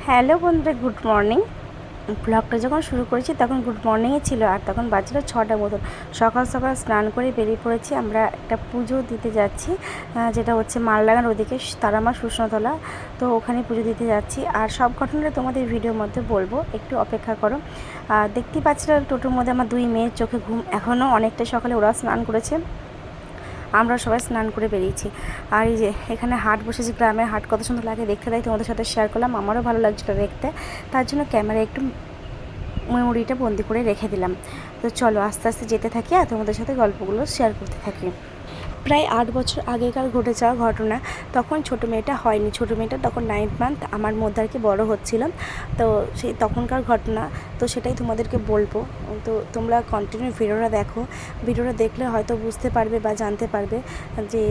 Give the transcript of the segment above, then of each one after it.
Hello বন্ধুরা, good morning. ব্লগটা যখন শুরু করেছি তখন গুড মর্নিংয়ে ছিল, আর তখন বাজছিল 6টার মতন। সকাল সকাল স্নান করে বেরিয়ে পড়েছি। আমরা একটা পুজো দিতে যাচ্ছি, যেটা হচ্ছে মালডাঙ্গার ওদিকে তারামা শুষ্ণতলা। তো ওখানে পুজো দিতে যাচ্ছি, আর সব ঘটনাটা তোমাদের ভিডিওর মধ্যে বলবো, একটু অপেক্ষা করো। দেখতেই পাচ্ছিলাম টোটোর মধ্যে আমার দুই মেয়ের চোখে ঘুম এখনও অনেকটা। সকালে ওরা স্নান করেছে, আমরা সবাই স্নান করে বেরিয়েছি। আর এই যে এখানে হাট বসেছি, গ্রামের হাট কত সুন্দর লাগে দেখতে, তাই তোমাদের সাথে শেয়ার করলাম। আমারও ভালো লাগছিলো দেখতে, তার জন্য ক্যামেরায় একটু মেমোরিটা বন্দি করে রেখে দিলাম। তো চলো আস্তে আস্তে যেতে থাকি আর তোমাদের সাথে গল্পগুলো শেয়ার করতে থাকি। প্রায় 8 বছর আগেকার ঘটে যাওয়া ঘটনা। তখন ছোটো মেয়েটা হয়নি, ছোটো মেয়েটা তখন 9 মান্থ আমার মধ্যে আর কি বড়ো হচ্ছিল। তো সেই তখনকার ঘটনা, তো সেটাই তোমাদেরকে বলবো। তো তোমরা কন্টিনিউ ভিডিওটা দেখো, ভিডিওটা দেখলে হয়তো বুঝতে পারবে বা জানতে পারবে যে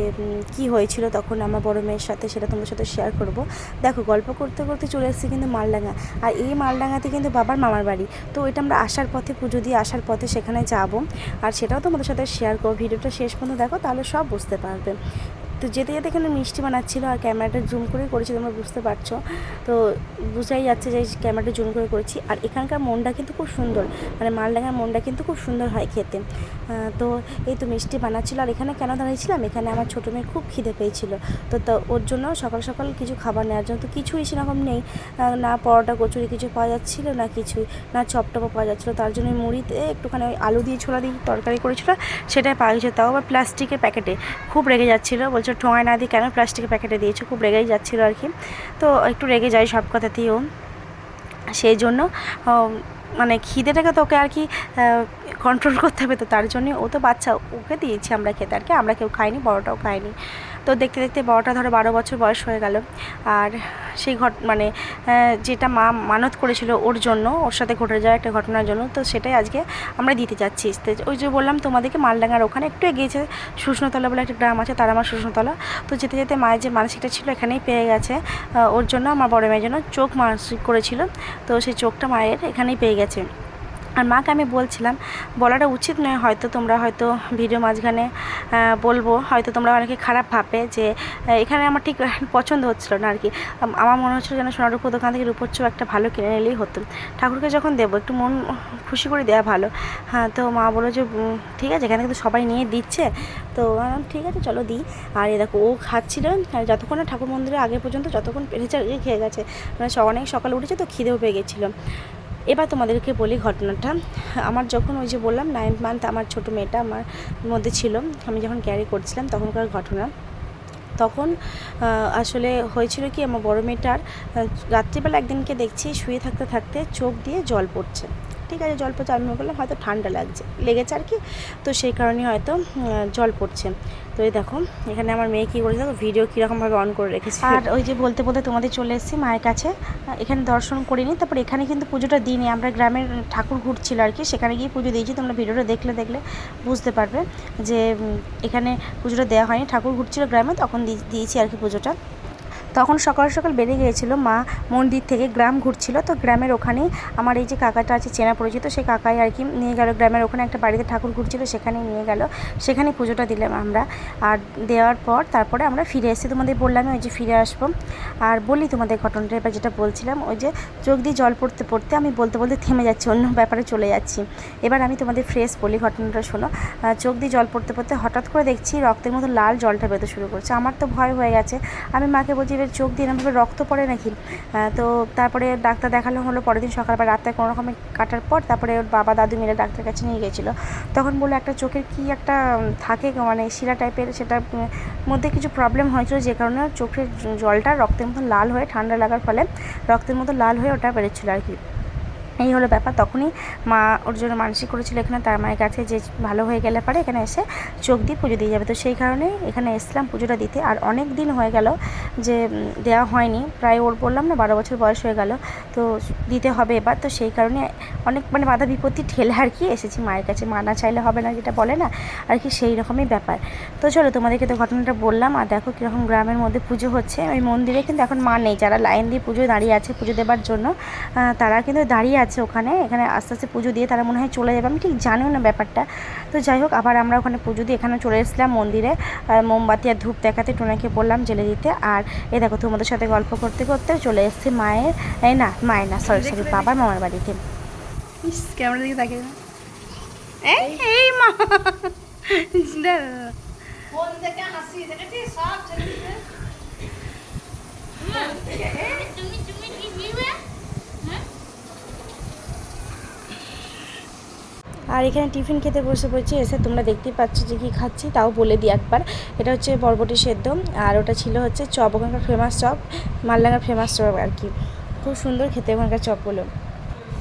কি হয়েছিল তখন আমার বড়ো মেয়ের সাথে, সেটা তোমাদের সাথে শেয়ার করব। দেখো, গল্প করতে করতে চলে এসেছি কিন্তু মালডাঙ্গা, আর এই মালডাঙ্গাতে কিন্তু বাবার মামার বাড়ি। তো এটা আমরা আসার পথে, পুজো দিয়ে আসার পথে সেখানে যাব, আর সেটাও তোমাদের সাথে শেয়ার করবো। ভিডিওটা শেষ পর্যন্ত দেখো, তাহলে সব বুঝতে পারবে। তো যেতে যেতে এখানে মিষ্টি বানাচ্ছিলো, আর ক্যামেরাটা জুম করে করেছি, তোমরা বুঝতে পারছো। তো বুঝাই যাচ্ছে যে ক্যামেরাটা জুম করে করেছি। আর এখানকার মনটা কিন্তু খুব সুন্দর, মানে মালডাঙ্গার মনটা কিন্তু খুব সুন্দর হয় খেতে। তো এই তো মিষ্টি বানাচ্ছিলো। আর এখানে কেন দাঁড়িয়েছিলাম, এখানে আমার ছোটো মেয়ে খুব খিদে পেয়েছিল। তো ওর জন্য সকাল সকাল কিছু খাবার নেওয়ার জন্য, তো কিছুই সেরকম নেই, না পরোটা কচুরি কিছু পাওয়া যাচ্ছিলো, না কিছুই, না চপটপও পাওয়া যাচ্ছিলো। তার জন্য মুড়িতে একটুখানি ওই আলু দিয়ে ছোলা দিয়ে তরকারি করেছিলো, সেটাই পাওয়া গেছে, তাও আবার প্লাস্টিকের প্যাকেটে। খুব রেগে যাচ্ছিলো, বলছে ঠোঙায় না দিয়ে কেন প্লাস্টিকের প্যাকেটে দিয়েছো, খুব রেগেই যাচ্ছিলো আর কি। তো একটু রেগে যায় সব কথাতেও, সেই জন্য মানে খিদেটাকে তোকে আর কি কন্ট্রোল করতে হবে। তো তার জন্যে, ও তো বাচ্চা, ওকে দিয়েছি আমরা খেতে আর কি, আমরা কেউ খাইনি, বড়টাও খাইনি। তো দেখতে দেখতে বড়টা ধরো 12 বছর বয়স হয়ে গেল। আর সেই মানে যেটা মা মানত করেছিল ওর জন্য, ওর সাথে ঘটে যাওয়া একটা ঘটনার জন্য, তো সেটাই আজকে আমরা দিতে যাচ্ছি। ওই যে বললাম তোমাদেরকে, মালডাঙ্গার ওখানে একটু এগিয়েছে শুষ্ণতলা বলে একটা গ্রাম আছে, তারামা শুষ্ণতলা। তো যেতে যেতে মায়ের যে মানসিকটা ছিল এখানেই পেয়ে গেছে। ওর জন্য আমার বড় মেয়ের জন্য চোখ মানসিক করেছিল, তো সেই চোখটা মায়ের এখানেই পেয়ে গেছে। আর মাকে আমি বলছিলাম, বলাটা উচিত নয় হয়তো, তোমরা হয়তো ভিডিও মাঝখানে বলবো, হয়তো তোমরা অনেকে খারাপ ভাববে যে এখানে আমার ঠিক পছন্দ হচ্ছিলো না আর কি। আমার মনে হচ্ছিলো যেন সোনারূপোর দোকান থেকে রূপোর চোখ একটা ভালো কিনে নিলেই হতো, ঠাকুরকে যখন দেবো একটু মন খুশি করে দেওয়া ভালো। হ্যাঁ, তো মা বললো যে ঠিক আছে, এখানে কিন্তু সবাই নিয়ে দিচ্ছে, তো ঠিক আছে চলো দিই। আর এ দেখো, ও খাচ্ছিল যতক্ষণ না ঠাকুর মন্দিরে আগে পর্যন্ত, যতক্ষণ পেরেছে খেয়ে গেছে, মানে অনেক সকালে উঠেছে তো খিদেও পেয়ে গেছিলো। এবার তোমাদেরকে বলি ঘটনাটা। আমার যখন ওই যে বললাম 9 মান্থ আমার ছোটো মেয়েটা আমার মধ্যে ছিল, আমি যখন ক্যারি করছিলাম তখনকার ঘটনা। তখন আসলে হয়েছিল কি, আমার বড় মেয়েটার রাত্রিবেলা একদিনকে দেখছি শুয়ে থাকতে থাকতে চোখ দিয়ে জল পড়ছে। ঠিক আছে, জল পড়ছে, আমি বললাম হয়তো ঠান্ডা লেগেছে আর কি, তো সেই কারণে হয়তো জল পড়ছে। তো এই দেখো এখানে আমার মেয়ে কী করেছে, দেখো ভিডিও কীরকমভাবে অন করে রেখেছে। আর ওই যে বলতে বলতে তোমাদের চলে এসেছি মায়ের কাছে। এখানে দর্শন করিনি, তারপর এখানে কিন্তু পুজোটা দিইনি, আমরা গ্রামের ঠাকুর ঘুরছিল আর কি, সেখানে গিয়ে পুজো দিয়েছি। তোমরা ভিডিওটা দেখলে বুঝতে পারবে যে এখানে পুজোটা দেওয়া হয়নি, ঠাকুর ঘুরছিল গ্রামে, তখন দিয়েছি আর কি পুজোটা। তখন সকাল সকাল বেরিয়ে গিয়েছিলো মা মন্দির থেকে, গ্রাম ঘুরছিল। তো গ্রামের ওখানেই আমার এই যে কাকাটা আছে চেনা পরিচিত, সেই কাকাই আর কি নিয়ে গেল গ্রামের ওখানে একটা বাড়িতে ঠাকুর ঘুরছিল, সেখানেই নিয়ে গেল, সেখানে পুজোটা দিলাম আমরা। আর দেওয়ার পর তারপরে আমরা ফিরে এসেছি, তোমাদের বললামই ওই যে ফিরে আসবো। আর বলি তোমাদের ঘটনাটা, এবার যেটা বলছিলাম, ওই যে চোখ দিয়ে জল পড়তে পড়তে আমি বলতে বলতে থেমে যাচ্ছি, অন্য ব্যাপারে চলে যাচ্ছি। এবার আমি তোমাদের ফ্রেশ বলি ঘটনাটা শোনো। চোখ দিয়ে জল পড়তে পড়তে হঠাৎ করে দেখছি রক্তের মতো লাল জলটা বেরোতে শুরু করছে। আমার তো ভয় হয়ে গেছে, আমি মাকে বলছি এবার চোখ দিয়ে এরকমভাবে রক্ত পড়ে নাকি। তো তারপরে ডাক্তার দেখানো হলো, পরের দিন সকালবেলা রাতে কোনো রকমে কাটার পর তারপরে ওর বাবা দাদু মিলে ডাক্তারের কাছে নিয়ে গেছিলো। তখন বললো একটা চোখের কি একটা থাকে, মানে শিরা টাইপের, সেটার মধ্যে কিছু প্রবলেম হয়েছিল, যে কারণে চোখের জলটা রক্তের মতো লাল হয়ে, ঠান্ডা লাগার ফলে রক্তের মতো লাল হয়ে ওটা বেরোচ্ছিলো আর কি। এই হলো ব্যাপার। তখনই মা ওর জন্য মানসিক করেছিল এখানে তার মায়ের কাছে, যে ভালো হয়ে গেলে পারে এখানে এসে চোখ দিয়ে পুজো দিয়ে যাবে। তো সেই কারণে এখানে এসলাম পুজোটা দিতে। আর অনেক দিন হয়ে গেল যে দেওয়া হয়নি, প্রায় ওর বললাম না 12 বছর বয়স হয়ে গেল, তো দিতে হবে এবার। তো সেই কারণে অনেক মানে বাধা বিপত্তি ঠেলে আর কি এসেছি মায়ের কাছে, মা না চাইলে হবে না যেটা বলে না আর কি, সেই রকমই ব্যাপার। তো চলো তোমাদেরকে তো ঘটনাটা বললাম। আর দেখো কীরকম গ্রামের মধ্যে পুজো হচ্ছে, ওই মন্দিরে কিন্তু এখন মা নেই, যারা লাইন দিয়ে পুজো দাঁড়িয়ে আছে পুজো দেবার জন্য, তারা কিন্তু দাঁড়িয়ে আছে ওখানে, এখানে আস্তে আস্তে পুজো দিয়ে তারা মনে হয় চলে যাবে, আমি ঠিক জানিও না ব্যাপারটা। তো যাই হোক, আবার আমরা ওখানে পুজো দিয়ে এখানে চলে এসেছিলাম মন্দিরে, মোমবাতি আর ধূপ দেখাতে টোনাকে বললাম জেলে দিতে। আর এই দেখো তোমাদের সাথে গল্প করতে করতে চলে এসেছি মায়ের না সরি বাবার মামার বাড়িতে। ক্যামেরা দিকে তাকিয়ে এই মা ফোন থেকে হাসি দেখেছি সব ছেলে আর এখানে টিফিন খেতে বসে পড়েছি। এসে তোমরা দেখতেই পাচ্ছ যে কী খাচ্ছি, তাও বলে দিই একবার। এটা হচ্ছে বরবটি সেদ্ধ, আর ওটা ছিল হচ্ছে চপ, ওখানকার ফেমাস চপ, মালদাঙ্গার ফেমাস চপ আর কি। খুব সুন্দর খেতে ওখানকার চপগুলো।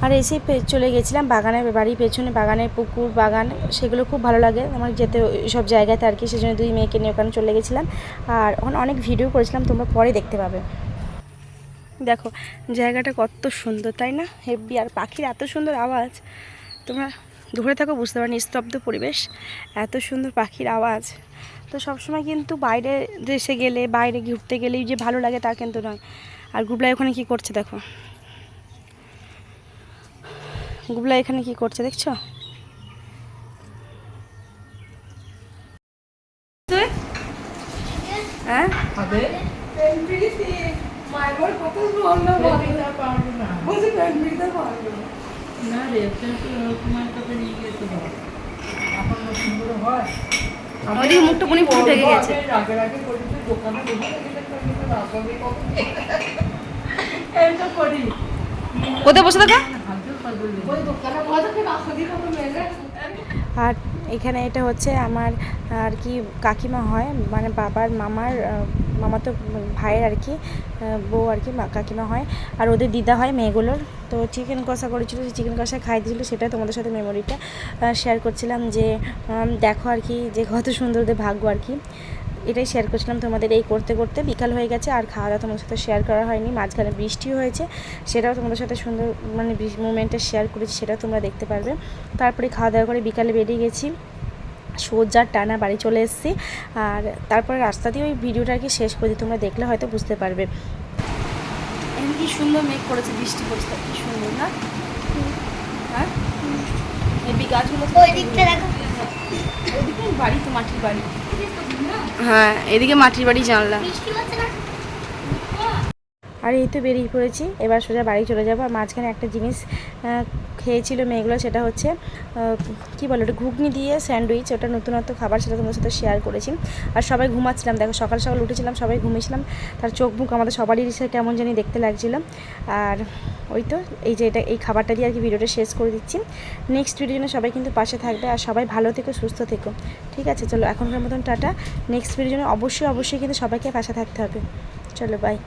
আর এসেই চলে গেছিলাম বাগানের, বাড়ির পেছনে বাগানের পুকুর বাগান, সেগুলো খুব ভালো লাগে আমার যেতে সব জায়গাতে আর কি। সেজন্য দুই মেয়েকে নিয়ে ওখানে চলে গেছিলাম। আর ওখানে অনেক ভিডিও করেছিলাম, তোমরা পরে দেখতে পাবে। দেখো জায়গাটা কত সুন্দর, তাই না? হেব্বি। আর পাখির এত সুন্দর আওয়াজ, তোমরা ধরে থাকো বুঝতে পারো, নিস্তব্ধ পরিবেশ, এত সুন্দর পাখির আওয়াজ। তো সবসময় কিন্তু বাইরে দেশে গেলে, বাইরে ঘুরতে গেলেই যে ভালো লাগে তা কিন্তু নয়। আর গুবলাই ওখানে কি করছে দেখো, গুবলাই এখানে কি করছে দেখছো? হ্যাঁ ওদিকে মুখটা পুনি পুরো ঢেকে গেছে। কোথায় বসে থাকা? আর এখানে এটা হচ্ছে আমার আর কি কাকিমা হয়, মানে বাবার মামা তো ভাইয়ের আর কি বউ আর কি কাকিমা হয়। আর ওদের দিদা হয় মেয়েগুলোর। তো চিকেন কষা করেছিল, চিকেন কষা খাই দিয়েছিল, সেটা তোমাদের সাথে মেমোরিটা শেয়ার করছিলাম যে দেখো আর কি যে কত সুন্দর ওদের ভাগ্য আর কি। এটাই শেয়ার করছিলাম তোমাদের। এই করতে করতে বিকাল হয়ে গেছে, আর খাওয়া দাওয়া তোমাদের সাথে শেয়ার করা হয়নি। মাঝখানে বৃষ্টিও হয়েছে, সেটাও তোমাদের সাথে সুন্দর মানে মোমেন্টটা শেয়ার করেছি, সেটাও তোমরা দেখতে পারবে। তারপরে খাওয়া দাওয়া করে বিকালে বেরিয়ে গেছি, সোজা টানা বাড়ি চলে এসেছি। আর তারপরে রাস্তা দিয়ে ওই ভিডিওটা আর কি শেষ করে দিই, তোমরা দেখলে হয়তো বুঝতে পারবে। এমনি কি সুন্দর মেঘ করেছে, বৃষ্টি পড়ছে, কি সুন্দর না? হ্যাঁ এই গাছগুলো ওইদিকে বাড়ি তো মাটির বাড়ি, হ্যাঁ এদিকে মাটির বাড়ি জানলা। আর এই তো বেরিয়ে পড়েছি, এবার সোজা বাড়ি চলে যাবো। আর মাঝখানে একটা জিনিস খেয়েছিল মেয়েগুলো, সেটা হচ্ছে কী বলে ওটা, ঘুগনি দিয়ে স্যান্ডউইচ, ওটা নতুনত্ব খাবার, সেটা তোমাদের সাথে শেয়ার করেছি। আর সবাই ঘুমাচ্ছিলাম, দেখো সকাল সকাল উঠেছিলাম, সবাই ঘুমিয়েছিলাম, তার চোখ মুখ আমাদের সবারই কেমন জানি দেখতে লাগছিলো। আর ওই তো এই যে এই খাবারটা দিয়ে আর কি ভিডিওটা শেষ করে দিচ্ছি। নেক্সট ভিডিওর জন্য সবাই কিন্তু পাশে থাকবে, আর সবাই ভালো থেকো, সুস্থ থেকো, ঠিক আছে? চলো এখনকার মতন টাটা। নেক্সট ভিডিওর জন্য অবশ্যই কিন্তু সবাইকে পাশে থাকতে হবে। চলো বাই।